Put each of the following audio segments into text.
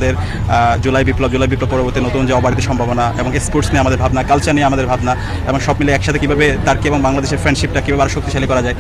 আমাদের জুলাই বিপ্লব পরবর্তী নতুন যে অবারিত সম্ভাবনা এবং স্পোর্টস নিয়ে আমাদের ভাবনা, কালচার নিয়ে আমাদের ভাবনা এবং সব মিলে একসাথে কীভাবে টার্কি এবং বাংলাদেশের ফ্রেন্ডশিপটা কীভাবে আরও শক্তিশালী করা যায়।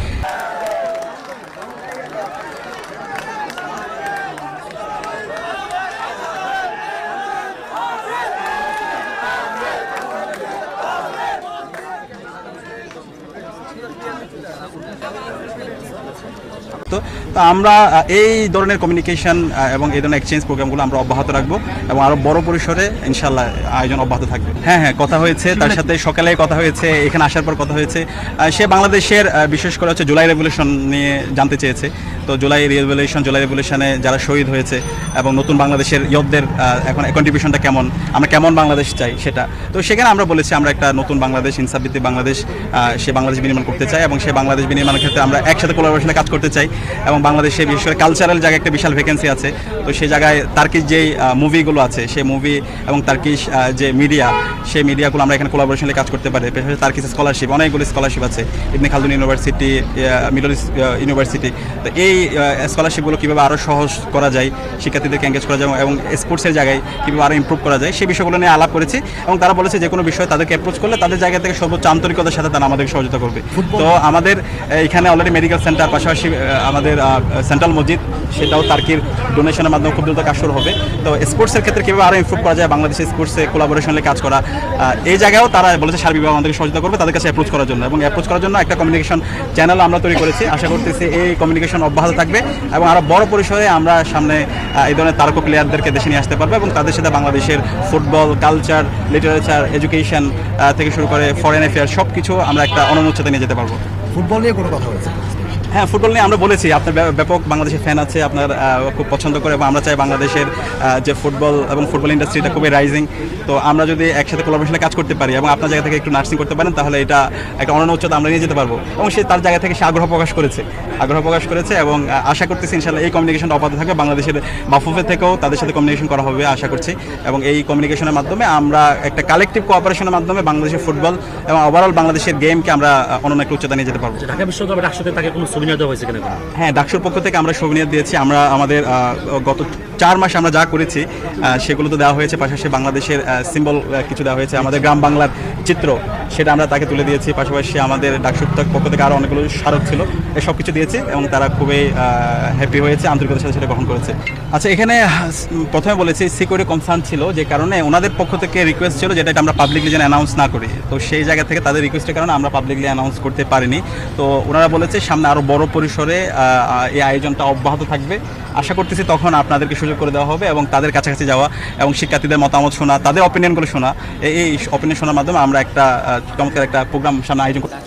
তো আমরা এই ধরনের কমিউনিকেশন এবং এই ধরনের এক্সচেঞ্জ প্রোগ্রামগুলো আমরা অব্যাহত রাখবো এবং আরও বড় পরিসরে ইনশাল্লাহ আয়োজন অব্যাহত থাকবে। হ্যাঁ, কথা হয়েছে, তার সাথে সকালে কথা হয়েছে, এখানে আসার পর কথা হয়েছে। সে বাংলাদেশের বিশেষ করে হচ্ছে জুলাই রেভলিউশন নিয়ে জানতে চেয়েছে। তো জুলাই রেভলিউশনে যারা শহীদ হয়েছে এবং নতুন বাংলাদেশের ইয়োধদের এখন কন্ট্রিবিউশনটা কেমন, আমরা কেমন বাংলাদেশ চাই সেটা। তো সেখানে আমরা বলেছি আমরা একটা নতুন বাংলাদেশ, ইনসাফভিত্তিক বাংলাদেশ, সে বাংলাদেশ বিনির্মাণ করতে চাই এবং সেই বাংলাদেশ বিনির্মাণের ক্ষেত্রে আমরা একসাথে কোলাবোরেশনে কাজ করতে চাই এবং বাংলাদেশে বিশেষ করে কালচারাল জায়গায় একটা বিশাল ভ্যাকেন্সি আছে। তো সেই জায়গায় তার্কিশ যেই মুভিগুলো আছে সেই মুভি এবং তার্কিশ যে মিডিয়া, সেই মিডিয়াগুলো আমরা এখানে কোলাবোরেশনে কাজ করতে পারি। বিশেষ করে তার্কিশ স্কলারশিপ, অনেকগুলো স্কলারশিপ আছে, Ibn Khaldun university, Middle East university. তো এই স্কলারশিপগুলো কীভাবে আরও সহজ করা যায়, শিক্ষার্থীদেরকে এঙ্গেজ করা যায় এবং স্পোর্টসের জায়গায় কীভাবে আরও ইমপ্রুভ করা যায় সেই বিষয়গুলো নিয়ে আলাপ করেছি এবং তারা বলেছে যে কোনো বিষয় তাদেরকে অ্যাপ্রোচ করলে তাদের জায়গা থেকে সর্বোচ্চ আন্তরিকতার সাথে তারা আমাদেরকে সহযোগিতা করবে। তো আমাদের এখানে অলরেডি মেডিকেল সেন্টার, পাশাপাশি আমাদের সেন্ট্রাল মসজিদ, সেটাও তার্কির ডোনেশনের মাধ্যমে খুব দ্রুত কাজ শুরু হবে। তো স্পোর্টসের ক্ষেত্রে কীভাবে আরও ইমপ্রুভ করা যায়, বাংলাদেশের স্পোর্টসে কোলাবোরেশনে কাজ করা, এই জায়গায়ও তারা বলেছে সার্বিকভাবে আমাদেরকে সহযোগিতা করবে তাদের কাছে অ্যাপ্রোচ করার জন্য এবং অ্যাপ্রোচ করার জন্য একটা কমিউনিকেশন চ্যানেল আমরা তৈরি করেছি। আশা করতেছি এই কমিউনিকেশন অব্যাহত থাকবে এবং আরও বড় পরিসরে আমরা সামনে এই ধরনের তারকা প্লেয়ারদেরকে দেশে নিয়ে আসতে পারবো এবং তাদের সাথে বাংলাদেশের ফুটবল, কালচার, লিটারেচার, এডুকেশন থেকে শুরু করে ফরেন অ্যাফেয়ার সব কিছু আমরা একটা অনুচ্ছেদে নিয়ে যেতে পারবো। ফুটবল নিয়ে কোনো কথা হয়েছে? হ্যাঁ, ফুটবল নিয়ে আমরা বলেছি আপনার ব্যাপক বাংলাদেশের ফ্যান আছে, আপনার খুব পছন্দ করে এবং আমরা চাই বাংলাদেশের যে ফুটবল এবং ফুটবল ইন্ডাস্ট্রিটা খুবই রাইজিং। তো আমরা যদি একসাথে কোলাবোরেশনে কাজ করতে পারি এবং আপনার জায়গা থেকে একটু নার্সিং করতে পারেন তাহলে এটা একটা অনন্য উচ্চতা আমরা নিয়ে যেতে পারবো এবং সে তার জায়গা থেকে সে আগ্রহ প্রকাশ করেছে এবং আশা করতেছি ইনশাআল্লাহ এই কমিউনিকেশনটা অব্যাহত থাকবে। বাংলাদেশের বাফুফে থেকেও তাদের সাথে কমিউনিকেশন করা হবে আশা করছি এবং এই কমিউনিকেশনের মাধ্যমে আমরা একটা কালেকটিভ কোঅপারেশনের মাধ্যমে বাংলাদেশের ফুটবল এবং ওভারঅল বাংলাদেশের গেমকে আমরা অনন্য একটা উচ্চতা নিয়ে যেতে পারবো। ঢাকা বিশ্ববিদ্যালয়ের ডাকসুতে তাকে কোনো সুবিধা দেওয়া হয়েছে কিনা? হ্যাঁ, ডাকসুর পক্ষ থেকে আমরা সুবিধা দিয়েছি। আমরা আমাদের গত 4 মাসে আমরা যা করেছি সেগুলো তো দেওয়া হয়েছে, পাশাপাশি বাংলাদেশের সিম্বল কিছু দেওয়া হয়েছে, আমাদের গ্রাম বাংলার চিত্র সেটা আমরা তাকে তুলে দিয়েছি। পাশাপাশি আমাদের ডাকসুর পক্ষ থেকে আরও অনেকগুলো স্মারক ছিল, এসব কিছু দিয়েছি এবং তারা খুবই হ্যাপি হয়েছে, আন্তরিকতার সাথে সেটা গ্রহণ করেছে। আচ্ছা, এখানে প্রথমে বলেছি সিকিউরিটি কনসার্ন ছিল, যে কারণে ওনাদের পক্ষ থেকে রিকোয়েস্ট ছিল যেটা আমরা পাবলিকলি যেন অ্যানাউন্স না করি। তো সেই জায়গা থেকে তাদের রিকোয়েস্টের কারণে আমরা পাবলিকলি অ্যানাউন্স করতে পারিনি। তো ওনারা বলেছে সামনে আরও বড় পরিসরে এই আয়োজনটা অব্যাহত থাকবে। আশা করতেছি তখন আপনাদেরকে সুযোগ করে দেওয়া হবে এবং তাদের কাছাকাছি যাওয়া এবং শিক্ষার্থীদের মতামত শোনা, তাদের অপিনিয়নগুলো শোনা, এই অপিনিয়ন শোনার মাধ্যমে আমরা একটা চমৎকার একটা প্রোগ্রাম সামনে আয়োজন করতে।